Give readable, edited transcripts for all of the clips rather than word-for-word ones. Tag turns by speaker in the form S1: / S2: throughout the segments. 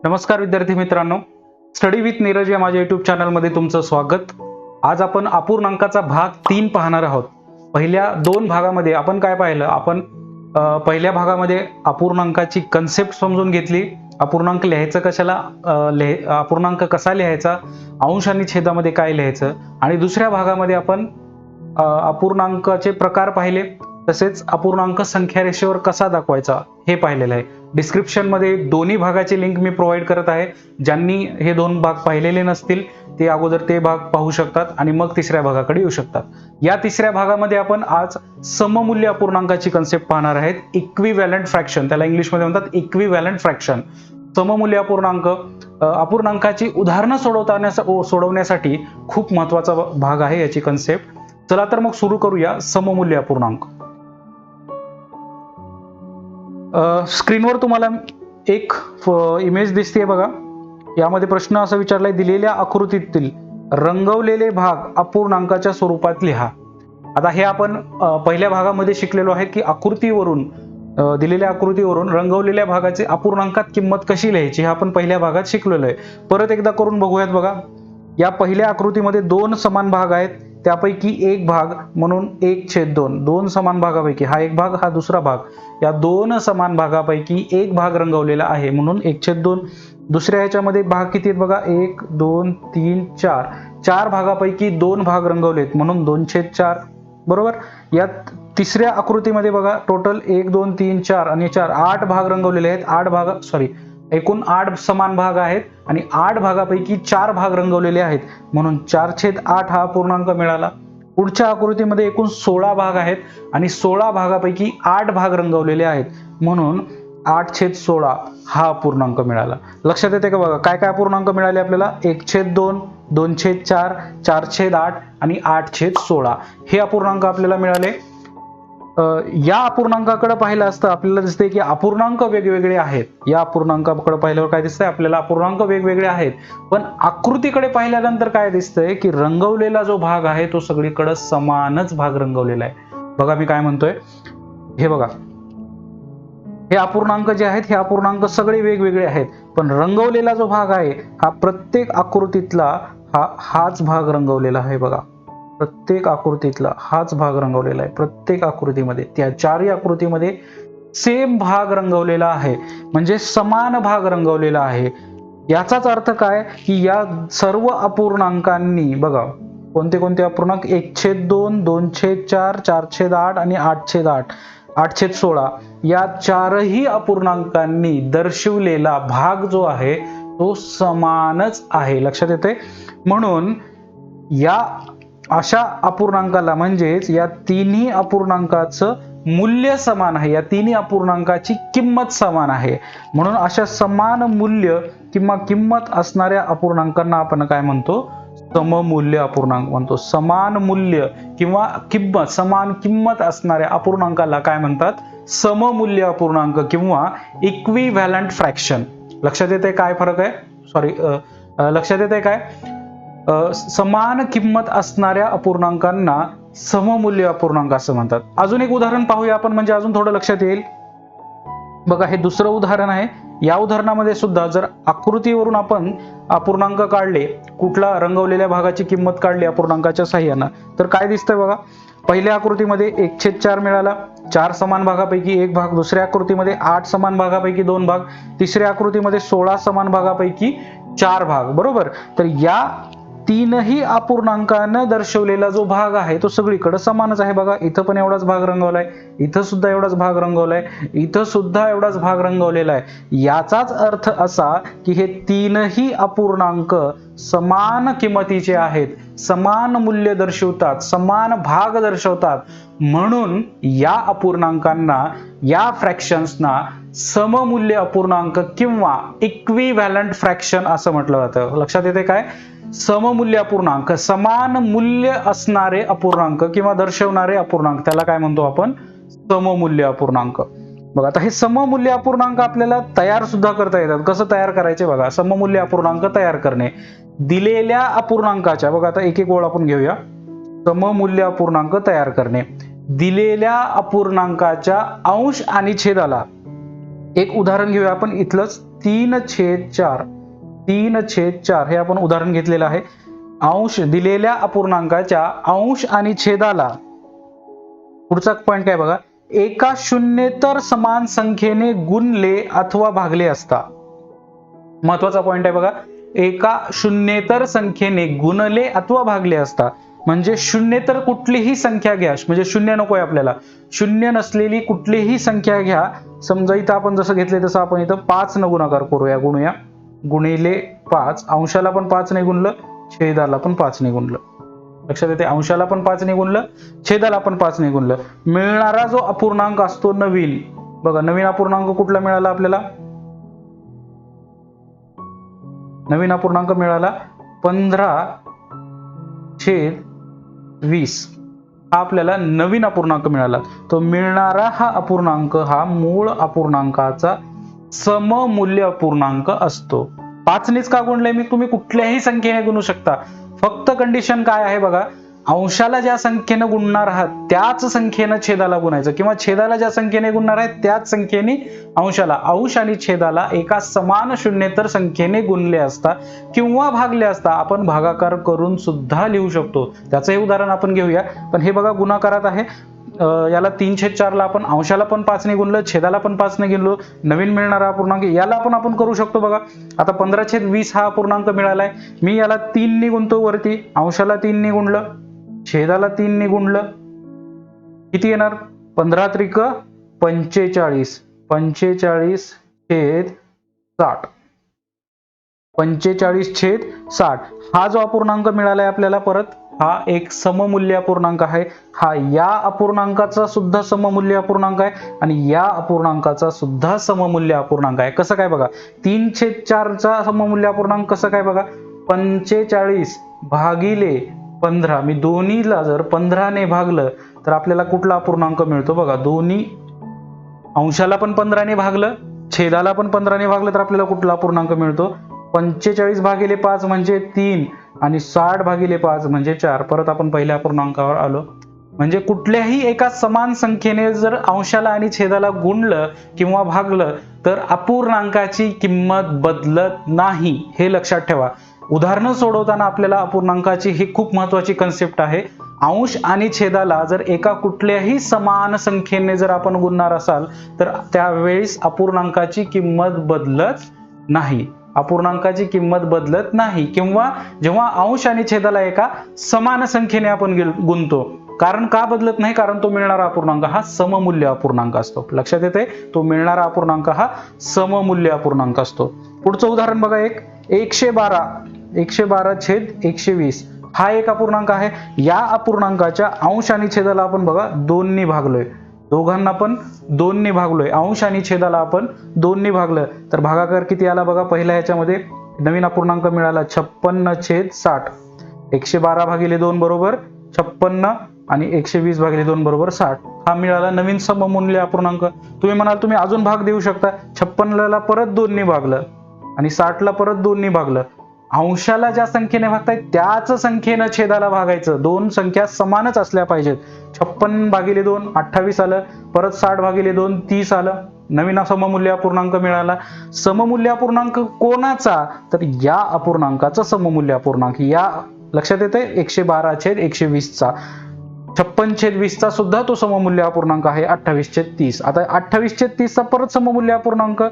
S1: नमस्कार विद्यार्थी मित्रांनो, स्टडी विथ नीरज या माझ्या यूट्यूब चॅनलमध्ये तुमचं स्वागत. आज आपण अपूर्णांकाचा भाग 3 पाहणार आहोत. पहिल्या 2 भागामध्ये आपण काय पाहिलं? आपण पहिल्या भागामध्ये अपूर्णांकाची कन्सेप्ट समजून घेतली. अपूर्णांक लिहायचं कशाला, अपूर्णांक कसा लिहायचा, अंश आणि छेदामध्ये काय लिहायचं, आणि दुसऱ्या भागामध्ये आपण अपूर्णांकाचे प्रकार पाहिले, तसेच अपूर्णांक संख्या रेषेवर कसा दाखवायचा हे पाहिलेलं आहे. डिस्क्रिप्शन मध्ये दोन्ही भागाची लिंक मी प्रोव्हाइड करत आहे. ज्यांनी हे 2 भाग पाहिलेले नसतील ते अगोदर ते भाग पाहू शकतात आणि मग तिसऱ्या भागाकडे येऊ शकतात. या तिसऱ्या भागामध्ये आपण आज सममूल्य अपूर्णांकाची कन्सेप्ट पाहणार आहेत. इक्विव्हॅलंट फ्रॅक्शन, त्याला इंग्लिशमध्ये म्हणतात इक्विव्हॅलंट फ्रॅक्शन. सममूल्य अपूर्णांक, अपूर्णांकाची उदाहरणं सोडवण्यासाठी खूप महत्वाचा भाग आहे याची कन्सेप्ट. चला तर मग सुरू करूया. सममूल्य अपूर्णांक. स्क्रीनवर तुम्हाला एक इमेज दिसते बघा. यामध्ये प्रश्न असा विचारलाय, दिलेल्या आकृतीतील रंगवलेले भाग अपूर्णांकाच्या स्वरूपात लिहा. आता हे आपण पहिल्या भागामध्ये शिकलेलो आहे की आकृतीवरून, दिलेल्या आकृतीवरून रंगवलेल्या भागाची अपूर्णांकात किंमत कशी लिहायची हे आपण पहिल्या भागात शिकलेलो आहे. परत एकदा करून बघूयात बघा. या पहिल्या आकृतीमध्ये 2 समान भाग आहेत, त्यापैकी एक भाग म्हणून 1/2. 2 समान भागापैकी हा एक भाग, हा दुसरा भाग. या 2 समान भागापैकी एक भाग रंगवलेला आहे म्हणून 1/2. दुसऱ्या ह्याच्यामध्ये भाग किती आहेत बघा, 1 2 3 4. 4 भागापैकी 2 भाग रंगवलेत म्हणून 2/4. बरोबर. या तिसऱ्या आकृतीमध्ये बघा, टोटल 1 2 3 4 आणि 4 8 भाग रंगवलेले आहेत. एकूण 8 समान भाग आहेत आणि 8 भागापैकी 4 भाग रंगवलेले आहेत म्हणून 4/8 हा अपूर्णांक मिळाला. पुढच्या आकृतीमध्ये एकूण 16 भाग आहेत आणि 16 भागापैकी 8 भाग रंगवलेले आहेत म्हणून 8/16 हा अपूर्णांक मिळाला. लक्षात येते का बघा, काय काय अपूर्णांक मिळाले आपल्याला? 1/2, 2/4, 4/8 आणि 8/16 हे अपूर्णांक आपल्याला मिळाले. या अपूर्णांकाकडे पाहिलं असतं आपल्याला दिसतंय की अपूर्णांक वेगवेगळे आहेत. या अपूर्णांकाकडे पाहिल्यावर काय दिसतंय आपल्याला? अपूर्णांक वेगवेगळे आहेत. पण आकृतीकडे पाहिल्यानंतर काय दिसतंय की रंगवलेला जो भाग आहे तो सगळीकडे समानच भाग रंगवलेला आहे. बघा मी काय म्हणतोय, हे बघा, हे अपूर्णांक जे आहेत हे अपूर्णांक सगळे वेगवेगळे आहेत, पण रंगवलेला जो भाग आहे हा प्रत्येक आकृतीतला हाच भाग रंगवलेला आहे. बघा, प्रत्येक आकृतीतला हाच भाग रंगवलेला आहे. प्रत्येक आकृतीमध्ये, त्या 4ही आकृतीमध्ये सेम भाग रंगवलेला आहे, म्हणजे समान भाग रंगवलेला आहे. याचाच अर्थ काय की या सर्व अपूर्णांकांनी बघा, कोणते कोणते अपूर्णांक? 1/2, 2/4, 4/8 आणि 8/8, 8/16 या 4ही अपूर्णांकांनी दर्शवलेला भाग जो आहे तो समानच आहे. लक्षात येते? म्हणून या अशा अपूर्णांकाला, म्हणजेच या तिन्ही अपूर्णांकाचं मूल्य समान आहे, या तिन्ही अपूर्णांकाची किंमत समान आहे. म्हणून अशा समान मूल्य किंवा किंमत असणाऱ्या अपूर्णांकांना आपण काय म्हणतो? सममूल्य अपूर्णांक म्हणतो. समान मूल्य किंवा किंमत, समान किंमत असणाऱ्या अपूर्णांकाला काय म्हणतात? सममूल्य अपूर्णांक किंवा इक्विव्हॅलंट फ्रॅक्शन. लक्षात येते काय फरक आहे? लक्षात येते काय? समान किंमत असणाऱ्या अपूर्णांकांना सममूल्य अपूर्णांक असं म्हणतात. अजून एक उदाहरण पाहूया आपण, म्हणजे अजून थोडं लक्षात येईल. बघा, हे दुसरं उदाहरण आहे. या उदाहरणामध्ये सुद्धा जर आकृतीवरून आपण अपूर्णांक काढले, कुठला रंगवलेल्या भागाची किंमत काढली अपूर्णांकाच्या साहाय्यानं, तर काय दिसतंय बघा. पहिल्या आकृतीमध्ये 1/4 मिळाला, 4 समान भागापैकी एक भाग. दुसऱ्या आकृतीमध्ये 8 समान भागापैकी 2 भाग. तिसऱ्या आकृतीमध्ये 16 समान भागापैकी 4 भाग. बरोबर. तर या तीनही अपूर्णांकानं दर्शवलेला जो भाग आहे तो सगळीकडे समानच आहे. बघा, इथं पण एवढाच भाग रंगवलाय, इथं सुद्धा एवढाच भाग रंगवलाय, इथं सुद्धा एवढाच भाग रंगवलेला आहे. याचाच अर्थ असा की हे तीनही अपूर्णांक समान किंमतीचे आहेत, समान मूल्य दर्शवतात, समान भाग दर्शवतात. म्हणून या अपूर्णांकांना, या फ्रॅक्शन्सना सममूल्य अपूर्णांक किंवा इक्विव्हॅलंट फ्रॅक्शन असं म्हटलं जातं. लक्षात येते काय? सममूल्य अपूर्णांक, समान मूल्य असणारे अपूर्णांक किंवा दर्शवणारे अपूर्णांक, त्याला काय म्हणतो आपण? सममूल्य अपूर्णांक. बघा, आता हे सममूल्य अपूर्णांक आपल्याला तयार सुद्धा करता येतात. कसं तयार करायचे बघा? सममूल्य अपूर्णांक तयार करणे, दिलेल्या अपूर्णांकाच्या, बघा आता एक एक ओळ आपण घेऊया. सममूल्य अपूर्णांक तयार करणे, दिलेल्या अपूर्णांकाच्या अंश आणि छेदाला एक उदाहरण घेऊया आपण इथलंच 3/4. 3/4 हे आपण उदाहरण घेतलेलं आहे. अंश दिलेल्या अपूर्णांकाच्या अंश आणि छेदाला, पुढचा पॉइंट काय बघा, एका शून्येतर समान संख्येने गुणले अथवा भागले असता. महत्वाचा पॉइंट आहे बघा, एका शून्येतर संख्येने गुणले अथवा भागले असता. म्हणजे शून्येतर कुठलीही संख्या घ्या, म्हणजे शून्य नकोय आपल्याला, शून्य नसलेली कुठलीही संख्या घ्या. समजा इथं आपण जसं घेतलंय तसं आपण इथं 5 न गुणाकार गुणूया. गुणिले 5, अंशाला पण 5 ने गुणलं, छेदाला पण 5 ने गुणलं. लक्षात येते, अंशाला पण 5 ने गुणलं, छेदाला पण 5 ने गुणलं. मिळणारा जो अपूर्णांक असतो नवीन, बघा नवीन अपूर्णांक कुठला मिळाला आपल्याला, नवीन अपूर्णांक मिळाला 15/20. हा आपल्याला नवीन अपूर्णांक मिळाला. तो मिळणारा हा अपूर्णांक हा मूळ अपूर्णांकाचा सममूल्य अपूर्णांक असतो. 5 नेच का गुणलंय मी, तुम्ही कुठल्याही संख्येने गुणू शकता. फक्त कंडिशन काय आहे बघा, अंशाला ज्या संख्येने गुणणार आहात त्याच संख्येने छेदाला गुणायचं, किंवा छेदाला ज्या संख्येने गुणणार आहे त्याच संख्येने अंशाला. अंश आणि छेदाला एका समान शून्येतर संख्येने गुणले असता किंवा भागले असता आपण भागाकार करून सुद्धा लिहू शकतो. त्याचं हे उदाहरण आपण घेऊया. पण हे बघा गुणाकारात आहे, याला 3/4 ला आपण अंशाला पण 5 ने गुणलं, छेदाला पण 5 ने गुणलो. नवीन मिळणारा अपूर्णांक याला पण आपण करू शकतो बघा. आता 15/20 हा अपूर्णांक मिळालाय, मी याला 3 ने गुणतो वरती, अंशाला 3 ने गुणलं, छेदाला 3 ने गुणलं, किती येणार, 15 × 45. 45/60. 45/60 हा जो अपूर्णांक मिळालाय आपल्याला परत, हा एक सममूल्य अपूर्णांक आहे. हा या अपूर्णांकाचा सुद्धा सममूल्य अपूर्णांक आहे आणि या अपूर्णांकाचा सुद्धा सममूल्य अपूर्णांक आहे. कसं काय बघा, 3/4 चा सममूल्य अपूर्णांक कसं काय बघा, 45/15. मी दोन्हीला जर 15 ने भागलं तर आपल्याला कुठला अपूर्णांक मिळतो बघा, दोन्ही अंशाला पण 15 ने भागलं, छेदाला पण 15 ने भागलं तर आपल्याला कुठला अपूर्णांक मिळतो, 45/5 म्हणजे 3 आणि 60/5 म्हणजे 4. परत आपण पहिल्या अपूर्णांकावर आलो. म्हणजे कुठल्याही एका समान संख्येने जर अंशाला आणि छेदाला गुणलं किंवा भागलं तर अपूर्णांकाची किंमत बदलत नाही, हे लक्षात ठेवा. उदाहरणं सोडवताना आपल्याला अपूर्णांकाची ही खूप महत्वाची कन्सेप्ट आहे. अंश आणि छेदाला जर एका कुठल्याही समान संख्येने जर आपण गुणणार असाल तर त्यावेळेस अपूर्णांकाची किंमत बदलत नाही, अपूर्णांकाची किंमत बदलत नाही. किंवा जेव्हा अंश आणि छेदाला एका समान संख्येने आपण गुणतो, कारण का बदलत नाही, कारण तो मिळणारा अपूर्णांक हा सममूल्य अपूर्णांक असतो. लक्षात येते, तो मिळणारा अपूर्णांक हा सममूल्य अपूर्णांक असतो. पुढचं उदाहरण बघा, 112/120 हा एक अपूर्णांक आहे. या अपूर्णांकाच्या अंश आणि छेदाला आपण बघा 2 ने भागलोय, दोघांना पण 2 ने भागलोय, अंश आणि छेदाला आपण 2 ने भागलं तर भागाकार किती आला बघा. पहिल्या ह्याच्यामध्ये नवीन अपूर्णांक मिळाला 56/60. 112/2 बरोबर 56 आणि 120/2 बरोबर 60. हा मिळाला नवीन सममूल्य अपूर्णांक. तुम्ही म्हणाल तुम्ही अजून भाग देऊ शकता, 56ला परत 2 ने भागलं आणि 60ला परत 2 ने भागलं. अंशाला ज्या संख्येने भागताय त्याच संख्येनं छेदाला भागायचं. दोन संख्या समानच असल्या पाहिजेत. 56/2 28 आलं, परत 60/2 30 आलं. नवीन सममूल्य अपूर्णांक मिळाला. सममूल्य अपूर्णांक कोणाचा, तर या अपूर्णांकाचा सममूल्य अपूर्णांक. या लक्षात येते 112/120 चा, 56/20 चा सुद्धा तो सममूल्य अपूर्णांक आहे 28/30. आता 28/30 चा परत सममूल्य अपूर्णांक,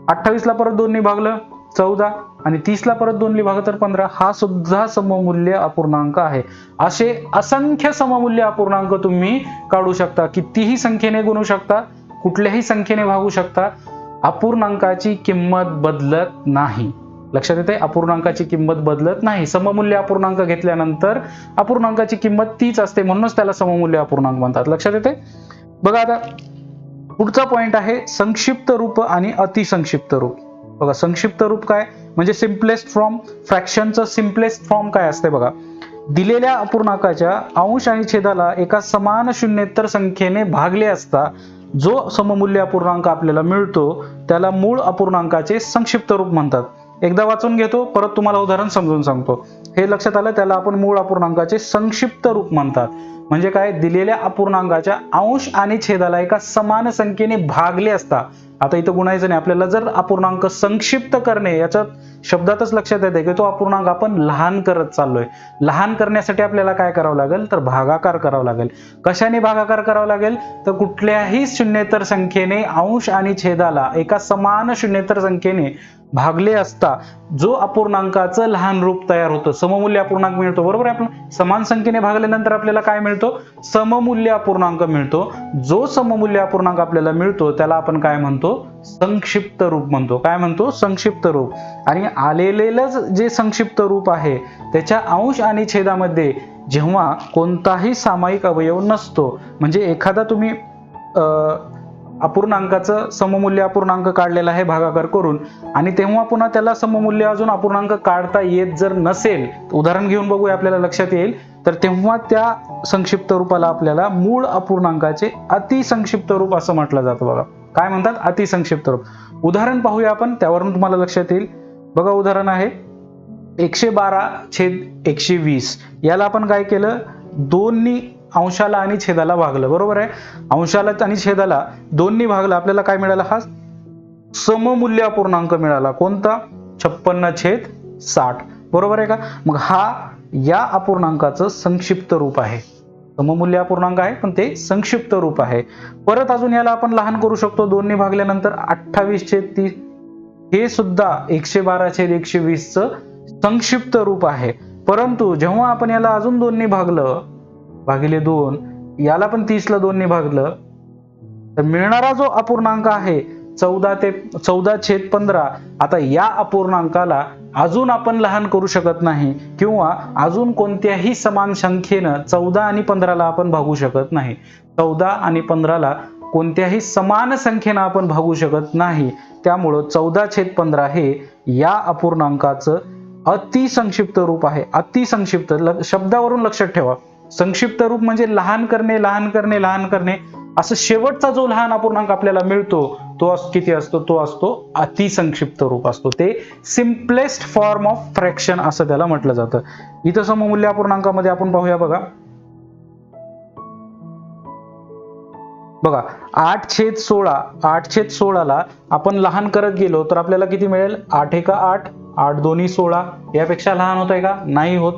S1: 28 ला परत 2 ने भागलं 14 आणि 30 ला परत 2 ने भागलं तर 15. हा सुद्धा सममूल्य अपूर्णांक आहे. असे असंख्य सममूल्य अपूर्णांक तुम्ही काढू शकता, कितीही संख्येने गुणू शकता, कुठल्याही संख्येने भागू शकता. अपूर्णांकाची किंमत बदलत नाही. लक्षात येते, अपूर्णांकाची किंमत बदलत नाही. सममूल्य अपूर्णांक घेतल्यानंतर अपूर्णांकाची किंमत तीच असते, म्हणूनच त्याला सममूल्य अपूर्णांक म्हणतात. लक्षात येते. बघा आता पुढचा पॉइंट आहे संक्षिप्त रूप आणि अतिसंक्षिप्त रूप. बघा संक्षिप्त रूप काय म्हणजे सिम्पलेस्ट फॉर्म. फ्रॅक्शनचं सिम्पलेस्ट फॉर्म काय असते बघा, दिलेल्या अपूर्णांकाच्या अंश आणि छेदाला एका समान शून्येतर संख्येने भागले असता जो सममूल्य अपूर्णांक आपल्याला मिळतो त्याला मूळ अपूर्णांकाचे संक्षिप्त रूप म्हणतात. एकदा वाचून घेतो, परत तुम्हाला उदाहरण समजून सांगतो. हे लक्षात आलं, त्याला आपण मूळ अपूर्णांकाचे संक्षिप्त रूप म्हणतात. म्हणजे काय, दिलेल्या अपूर्णांकाच्या अंश आणि छेदाला एका समान संख्येने भागले असता. आता इथं गुणायचं नाही आपल्याला. जर अपूर्णांक संक्षिप्त करणे, याच्यात शब्दातच लक्षात येते की तो अपूर्णांक आपण लहान करत चाललोय. लहान करण्यासाठी आपल्याला काय करावं लागेल, तर भागाकार करावा लागेल. कशाने भागाकार करावा लागेल, तर कुठल्याही शून्येतर संख्येने अंश आणि छेदाला एका समान शून्येतर संख्येने भागले असता जो अपूर्णांकाचं लहान रूप तयार होतं, सममूल्य अपूर्णांक मिळतो. बरोबर आहे. आपण समान संख्येने भागल्यानंतर आपल्याला काय मिळतो, सममूल्य अपूर्णांक मिळतो. जो सममूल्य अपूर्णांक आपल्याला मिळतो त्याला आपण काय म्हणतो, संक्षिप्त रूप म्हणतो. काय म्हणतो, संक्षिप्त रूप. आणि आलेलेच जे संक्षिप्त रूप आहे त्याच्या अंश आणि छेदामध्ये जेव्हा कोणताही सामायिक अवयव नसतो, म्हणजे एखादा तुम्ही अपूर्णांकाचं सममूल्य अपूर्णांक काढलेला आहे भागाकार करून, आणि तेव्हा पुन्हा त्याला सममूल्य अजून अपूर्णांक काढता येत जर नसेल, उदाहरण घेऊन बघूया आपल्याला लक्षात येईल, तर तेव्हा त्या संक्षिप्त रूपाला आपल्याला मूळ अपूर्णांकाचे अतिसंक्षिप्त रूप असं म्हटलं जातं. बघा काय म्हणतात, अतिसंक्षिप्त रूप. उदाहरण पाहूया आपण, त्यावरून तुम्हाला लक्षात येईल. बघा उदाहरण आहे 112/120. याला आपण काय केलं, दोन्ही अंशाला आणि छेदाला भागलं. बरोबर आहे. अंशाला आणि छेदाला दोन्ही भागलं, आपल्याला काय मिळालं, हा सममूल्य अपूर्णांक मिळाला. कोणता, 56/60. बरोबर आहे का. मग हा या अपूर्णांकाचं संक्षिप्त रूप आहे. सममूल्य अपूर्णांक आहे पण ते संक्षिप्त रूप आहे. परत अजून याला आपण लहान करू शकतो. दोन्ही भागल्यानंतर 28/30. हे सुद्धा 112/120 च संक्षिप्त रूप आहे. परंतु जेव्हा आपण याला अजून दोन्ही भागलं, भागिले 2, याला पण 30 ला 2 ने भागलं, तर मिळणारा जो अपूर्णांक आहे 14/15. आता या अपूर्णांकाला अजून आपण लहान करू शकत नाही, किंवा अजून कोणत्याही समान संख्येनं 14 आणि 15 ला आपण भागू शकत नाही. 14 आणि 15 ला कोणत्याही समान संख्येनं आपण भागू शकत नाही. त्यामुळं 14/15 हे या अपूर्णांकाचं अतिसंक्षिप्त रूप आहे. अतिसंक्षिप्त शब्दावरून लक्षात ठेवा. संक्षिप्त रूप म्हणजे लहान करणे, लहान करणे, लहान करणे. असं शेवटचा जो लहान अपूर्णांक आपल्याला मिळतो तो किती असतो, तो असतो अतिसंक्षिप्त रूप असतो. ते सिम्पलेस्ट फॉर्म ऑफ फ्रॅक्शन असं त्याला म्हटलं जातं. इथं सममूल्य अपूर्णांकामध्ये आपण पाहूया. बघा 8/16. 8/16 ला आपण लहान करत गेलो तर आपल्याला किती मिळेल, 8 × 8, 8 2 16. यापेक्षा लहान होतंय का, नाही होत.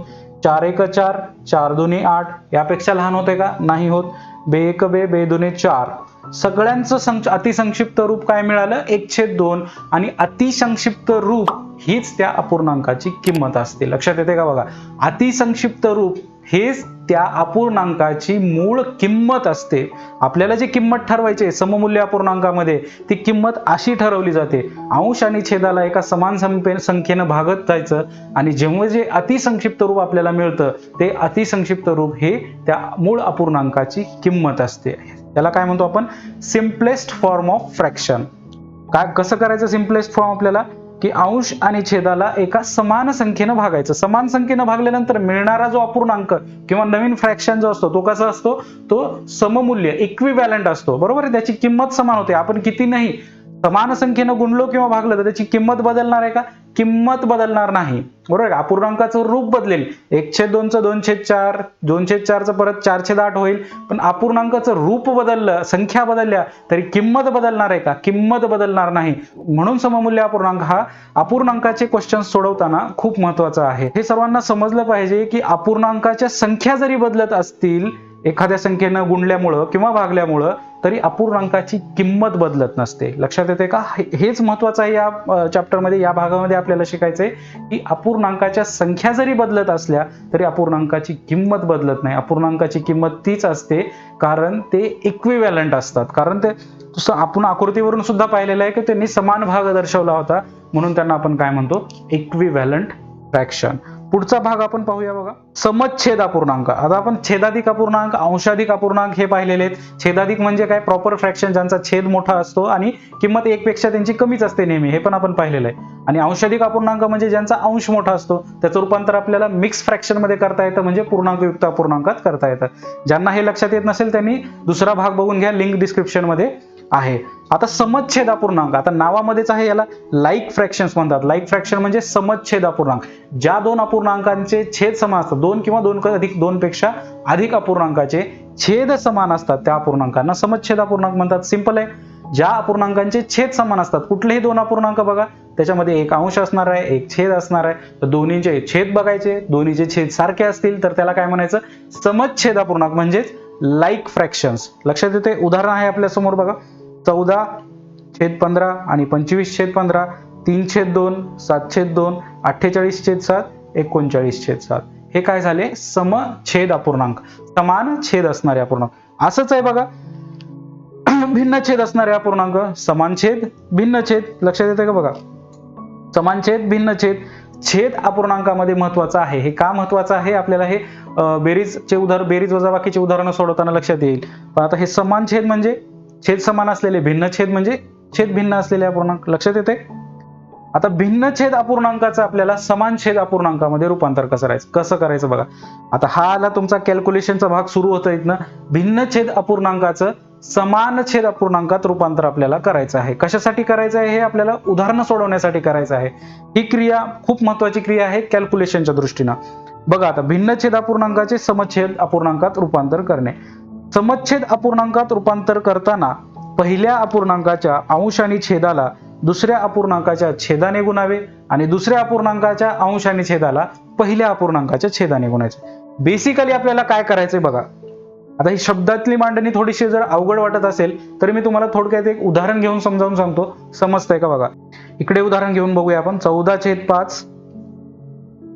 S1: 4 × 4, 4 2 8. यापेक्षा लहान होतंय का, नाही होत. 2 × 2, 2 2 4. सगळ्यांचं अतिसंक्षिप्त रूप काय मिळालं, 1/2. आणि अतिसंक्षिप्त रूप हीच त्या अपूर्णांकाची किंमत असते. लक्षात येते का. बघा अतिसंक्षिप्त रूप हेच त्या अपूर्णांकाची मूळ किंमत असते. आपल्याला जी किंमत ठरवायची आहे सममूल्य अपूर्णांकामध्ये, ती किंमत अशी ठरवली जाते, अंश आणि छेदाला एका समान संख्येनं भागत जायचं, आणि जेव्हा जे अतिसंक्षिप्त रूप आपल्याला मिळतं ते अतिसंक्षिप्त रूप हे त्या मूळ अपूर्णांकाची किंमत असते. त्याला काय म्हणतो आपण, सिम्पलेस्ट फॉर्म ऑफ फ्रॅक्शन. काय कसं करायचं सिम्पलेस्ट फॉर्म, आपल्याला की अंश आणि छेदाला एका समान संख्येनं भागायचं. समान संख्येनं भागल्यानंतर मिळणारा जो अपूर्णांक किंवा नवीन फ्रॅक्शन जो असतो तो कसा असतो, तो सममूल्य इक्विव्हॅलंट असतो. बरोबर आहे. त्याची किंमत समान होते. आपण किती नाही समान संख्येनं गुणलो किंवा भागलं तर त्याची किंमत बदलणार आहे का, किंमत बदलणार नाही. बरोबर आहे. अपूर्णांकाचं रूप बदलेल. 1/2 चं 2/4, 2/4 चं परत 4/8 होईल, पण अपूर्णांकाचं रूप बदललं, संख्या बदलल्या तरी किंमत बदलणार आहे का, किंमत बदलणार नाही. म्हणून सममूल्य अपूर्णांक हा अपूर्णांकाचे क्वेश्चन सोडवताना खूप महत्वाचा आहे. हे सर्वांना समजलं पाहिजे की अपूर्णांकाच्या संख्या जरी बदलत असतील एखाद्या संख्येनं गुणल्यामुळं किंवा भागल्यामुळं, तरी अपूर्णांकाची किंमत बदलत नसते. लक्षात येते का. हेच महत्वाचं आहे या चॅप्टरमध्ये, या भागामध्ये आपल्याला शिकायचंय की अपूर्णांकाच्या संख्या जरी बदलत असल्या तरी अपूर्णांकाची किंमत बदलत नाही. अपूर्णांकाची किंमत तीच असते, कारण ते इक्विव्हॅलंट असतात. कारण ते आपण आकृतीवरून सुद्धा पाहिलेलं आहे की त्यांनी समान भाग दर्शवला होता, म्हणून त्यांना आपण काय म्हणतो, इक्विव्हॅलंट फ्रॅक्शन. पुढचा भाग आपण पाहूया. बघा समच्छेद अपूर्णांक. आता आपण छेदाधिक अपूर्णांक, अंशाधिक अपूर्णांक हे पाहिलेले आहेत. छेदाधिक म्हणजे काय, प्रॉपर फ्रॅक्शन ज्यांचा छेद मोठा असतो आणि किंमत 1 पेक्षा त्यांची कमीच असते नेहमी, हे पण आपण पाहिलेलं आहे. आणि अंशाधिक अपूर्णांक म्हणजे ज्यांचा अंश मोठा असतो, त्याचं रूपांतर आपल्याला मिक्स फ्रॅक्शन मध्ये करता येतं, म्हणजे पूर्णांकयुक्त अपूर्णांकात करता येतं. ज्यांना हे लक्षात येत नसेल त्यांनी दुसरा भाग बघून घ्या, लिंक डिस्क्रिप्शन मध्ये आहे. आता समछेद अपूर्णांक, आता नावामध्येच आहे, याला लाईक फ्रॅक्शन्स म्हणतात. लाईक फ्रॅक्शन म्हणजे समछेद अपूर्णांक. ज्या दोन अपूर्णांकांचे छेद समान असतात, दोन किंवा दोनपेक्षा अधिक अपूर्णांकाचे छेद समान असतात त्या अपूर्णांकांना समछेद अपूर्णांक म्हणतात. सिंपल आहे. ज्या अपूर्णांकांचे छेद समान असतात, कुठलेही दोन अपूर्णांक बघा, त्याच्यामध्ये एक अंश असणार आहे, एक छेद असणार आहे, तर दोन्हीचे छेद बघायचे, दोन्हीचे छेद सारखे असतील तर त्याला काय म्हणायचं, समछेद अपूर्णांक म्हणजेच लाईक फ्रॅक्शन्स. लक्षात येते. उदाहरण आहे आपल्या समोर बघा, 14/15 आणि 25/15, 3/2, 7/2, 48/7, 39/7. हे काय झाले, समछेद अपूर्णांक, समान छेद असणारे अपूर्णांक. असंच आहे बघा, भिन्न छेद असणारे अपूर्णांक, समान छेद, भिन्न छेद. लक्षात येते का बघा, समान छेद, भिन्न छेद. छेद अपूर्णांकामध्ये महत्वाचं आहे. हे का महत्वाचं आहे आपल्याला, हे बेरीज वजाबाकीचे उदाहरणं सोडवताना लक्षात येईल. पण आता हे समान छेद म्हणजे छेद समान असलेले, भिन्न छेद म्हणजे छेद भिन्न असलेले अपूर्णांक. लक्षात येते. आता भिन्न छेद अपूर्णांकाचं आपल्याला समान छेद अपूर्णांकामध्ये रूपांतर कसं करायचं बघा. आता हा आला तुमचा कॅल्क्युलेशनचा भाग सुरू होतो इथनं. भिन्न छेद अपूर्णांकाचं समान छेद अपूर्णांकात रूपांतर आपल्याला करायचं आहे. कशासाठी करायचं आहे, हे आपल्याला उदाहरणं सोडवण्यासाठी करायचं आहे. ही क्रिया खूप महत्वाची क्रिया आहे कॅल्क्युलेशनच्या दृष्टीनं. बघा, आता भिन्न छेद अपूर्णांकाचे समछेद अपूर्णांकात रूपांतर करणे. समछेद अपूर्णांकात रूपांतर करताना पहिल्या अपूर्णांकाच्या अंश आणि छेदाला दुसऱ्या अपूर्णांकाच्या छेदाने गुणावे आणि दुसऱ्या अपूर्णांकाच्या अंश आणि छेदाला पहिल्या अपूर्णांकाच्या छेदाने गुणायचे. बेसिकली आपल्याला काय करायचंय बघा. आता ही शब्दातली मांडणी थोडीशी जर अवघड वाटत असेल तर मी तुम्हाला थोडक्यात एक उदाहरण घेऊन समजावून सांगतो. समजतंय का बघा. इकडे उदाहरण घेऊन बघूया आपण. 14/5,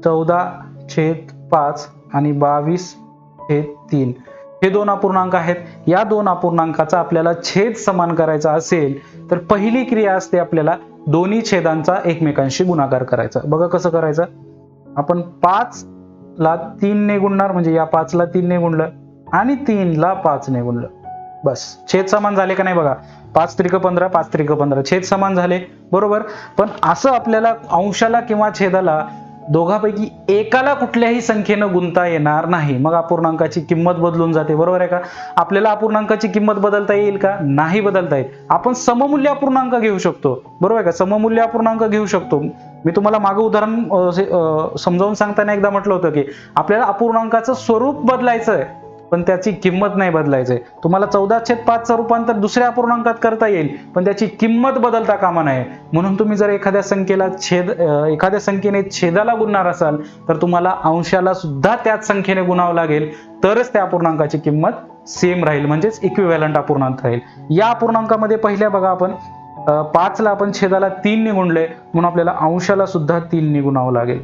S1: 14/5 आणि 22/3 हे दोन अपूर्णांक आहेत. या दोन अपूर्णांकाचा आपल्याला छेद समान करायचा असेल तर पहिली क्रिया असते आपल्याला दोन्ही छेदांचा एकमेकांशी गुणाकार करायचा. बघा कसं करायचं. आपण 5 ला 3 ने गुणणार, म्हणजे या 5 ला 3 ने गुणलं आणि 3 ला 5 ने गुणलं. बस छेद समान झाले का नाही बघा. 5×15, 5×15 छेद समान झाले, बरोबर. पण असं आपल्याला अंशाला किंवा छेदाला दोघांपैकी एकाला कुठल्याही संख्येनं गुणता येणार नाही. मग अपूर्णांकाची किंमत बदलून जाते, बरोबर आहे का. आपल्याला अपूर्णांकाची किंमत बदलता येईल का, नाही बदलता येईल. आपण सममूल्य अपूर्णांक घेऊ शकतो, बरोबर आहे का. सममूल्य अपूर्णांक घेऊ शकतो. मी तुम्हाला मागे उदाहरण समजावून सांगताना एकदा म्हटलं होतं की आपल्याला अपूर्णांकाचं स्वरूप बदलायचं आहे पण त्याची किंमत नाही बदलायचंय. तुम्हाला 14/5 रूपांतर दुसऱ्या अपूर्णांकात करता येईल पण त्याची किंमत बदलता कामा नये. म्हणून तुम्ही जर एखाद्या संख्येने छेदाला गुणणार असाल तर तुम्हाला अंशाला सुद्धा त्याच संख्येने गुणावं लागेल, तरच त्या अपूर्णांकाची किंमत सेम राहील, म्हणजेच इक्विव्हॅलंट अपूर्णांक राहील. या अपूर्णांकामध्ये पहिल्या बघा, आपण 5 ला आपण छेदाला 3 ने गुणले म्हणून आपल्याला अंशाला सुद्धा 3 ने गुणावं लागेल.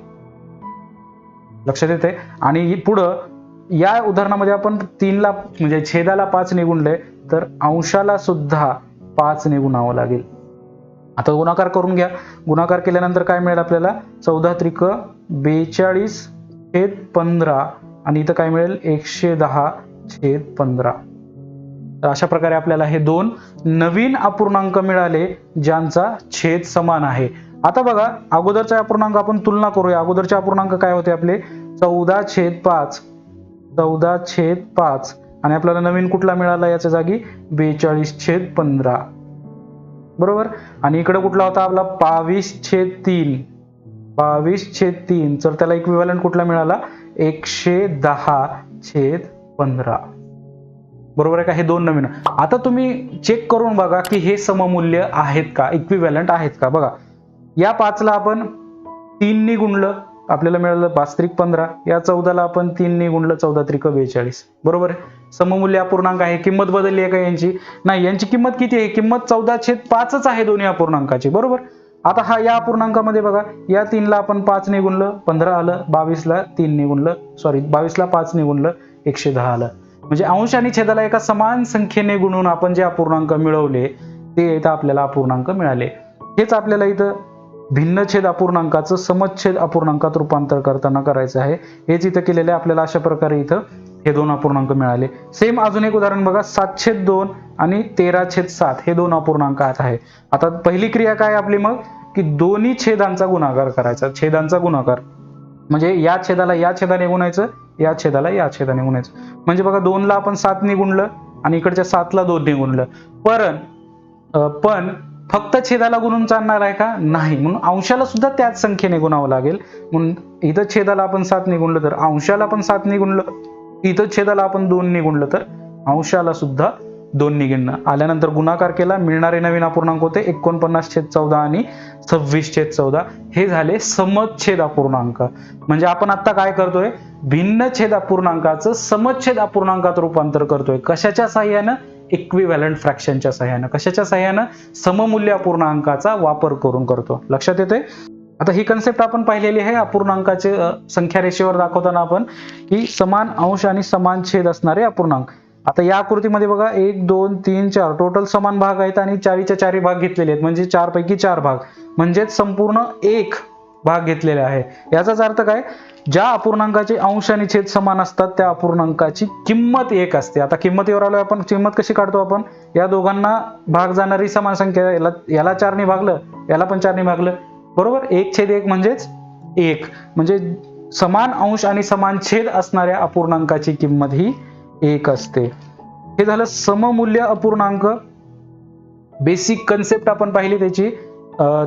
S1: लक्षात येते. आणि पुढं या उदाहरणामध्ये आपण 3 ला म्हणजे छेदाला 5 ने गुणले तर अंशाला सुद्धा 5 ने गुणावं लागेल. आता गुणाकार करून घ्या. गुणाकार केल्यानंतर काय मिळेल आपल्याला, 14×42/15 आणि इथं काय मिळेल, 110/15. तर अशा प्रकारे आपल्याला हे दोन नवीन अपूर्णांक मिळाले ज्यांचा छेद समान आहे. आता बघा, अगोदरचा अपूर्णांक आपण तुलना करूया. अगोदरचे अपूर्णांक काय होते आपले, 14/5 आणि आपल्याला नवीन कुठला मिळाला याच्या जागी 42/15, बरोबर. आणि इकडे कुठला होता आपला 22/3 तर त्याला इक्विव्हॅलंट कुठला मिळाला, 110/15, बरोबर आहे का. हे दोन नवीन. आता तुम्ही चेक करून बघा की हे सममूल्य आहेत का, इक्विव्हॅलंट आहेत का. बघा, या 5 ला आपण 3 ने गुणलं, आपल्याला मिळालं 5×15. या 14 ला आपण 3 ने गुणलं, 14×42, बरोबर आहे. सममूल्य अपूर्णांक आहे. किंमत बदलली आहे का यांची, नाही. यांची किंमत किती आहे, किंमत 14/5 आहे दोन्ही अपूर्णांकाची, बरोबर. आता हा या अपूर्णांकामध्ये बघा, या 3 ला आपण 5 ने गुणलं, 15 आलं. 22 ला 3 ने गुणलं, 22 ला 5 ने गुणलं, 110 आलं. म्हणजे अंश आणि छेदाला एका समान संख्येने गुणून आपण जे अपूर्णांक मिळवले ते इथं आपल्याला अपूर्णांक मिळाले. हेच आपल्याला इथं भिन्न छेद अपूर्णांकाचं समछेद अपूर्णांकात रूपांतर करताना करायचं आहे. हेच इथं केलेलं आहे. आपल्याला अशा प्रकारे इथं हे दोन अपूर्णांक मिळाले. सेम अजून एक उदाहरण बघा, 7/2 आणि 13/7 हे दोन अपूर्णांक आहे. आता पहिली क्रिया काय आपली मग, की दोन्ही छेदांचा गुणाकार करायचा. छेदांचा गुणाकार म्हणजे या छेदाला या छेदाने गुणायचं, या छेदाला या छेदाने गुणायचं. म्हणजे बघा, 2 ला आपण 7 ने गुणलं आणि इकडच्या 7 ला 2 ने गुणलं. पण पण फक्त छेदाला गुणून चालणार आहे का? नाही. म्हणून अंशाला सुद्धा त्याच संख्येने गुणावं लागेल. म्हणून इथं छेदाला आपण 7 ने गुणलं तर अंशाला पण 7 ने गुणलं, इथं छेदाला आपण 2 ने गुणलं तर अंशाला सुद्धा 2 ने गुणणं. आल्यानंतर गुणाकार केला, मिळणारे नवीन अपूर्णांक होते 49/14 आणि 26/14. हे झाले समच्छेद अपूर्णांक. म्हणजे आपण आता काय करतोय, भिन्नछेद अपूर्णांकाचं समच्छेद अपूर्णांकात रूपांतर करतोय. कशाच्या साहाय्यानं? इक्विव्हॅलंट फ्रॅक्शनच्या साहाय्यानं. कशाच्या साहाय्यानं? सममूल्य अपूर्णांकाचा वापर करून करतो. लक्षात येते? आता ही कन्सेप्ट आपण पाहिलेली आहे अपूर्णांकाचे संख्या रेषेवर दाखवताना आपण, की समान अंश आणि समान छेद असणारे अपूर्णांक. आता या आकृतीमध्ये बघा 1 2 3 4 टोटल समान भाग आहेत आणि 4च्या 4 भाग घेतलेले आहेत, म्हणजे 4 पैकी 4 भाग, म्हणजेच संपूर्ण 1 भाग घेतलेला आहे. याचाच अर्थ काय? ज्या अपूर्णांकाचे अंश आणि छेद समान असतात त्या अपूर्णांकाची किंमत 1 असते. आता किंमतीवर आलोय आपण. किंमत कशी काढतो आपण? या दोघांना भाग जाणारी समान संख्या, याला 4 ने भागलं, याला पण 4 ने भागलं, बरोबर. 1/1 म्हणजेच 1. म्हणजे समान अंश आणि समान छेद असणाऱ्या अपूर्णांकाची किंमत ही 1 असते. हे झालं सममूल्य अपूर्णांक. बेसिक कन्सेप्ट आपण पाहिली त्याची.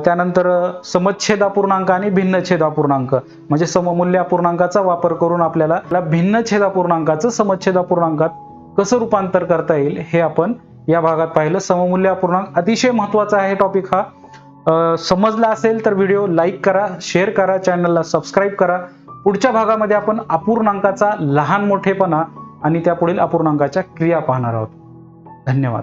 S1: त्यानंतर समच्छेद अपूर्णांक आणि भिन्नछेद अपूर्णांक, म्हणजे सममूल्य अपूर्णांकाचा वापर करून आपल्याला भिन्नछेद अपूर्णांकाचं समच्छेद अपूर्णांकात कसं रूपांतर करता येईल हे आपण या भागात पाहिलं. सममूल्य अपूर्णांक अतिशय महत्वाचा आहे टॉपिक हा. समजला असेल तर व्हिडिओ लाईक करा, शेअर करा, चॅनलला सबस्क्राईब करा. पुढच्या भागामध्ये आपण अपूर्णांकाचा लहान मोठेपणा आणि त्यापुढील अपूर्णांकाच्या क्रिया पाहणार आहोत. धन्यवाद.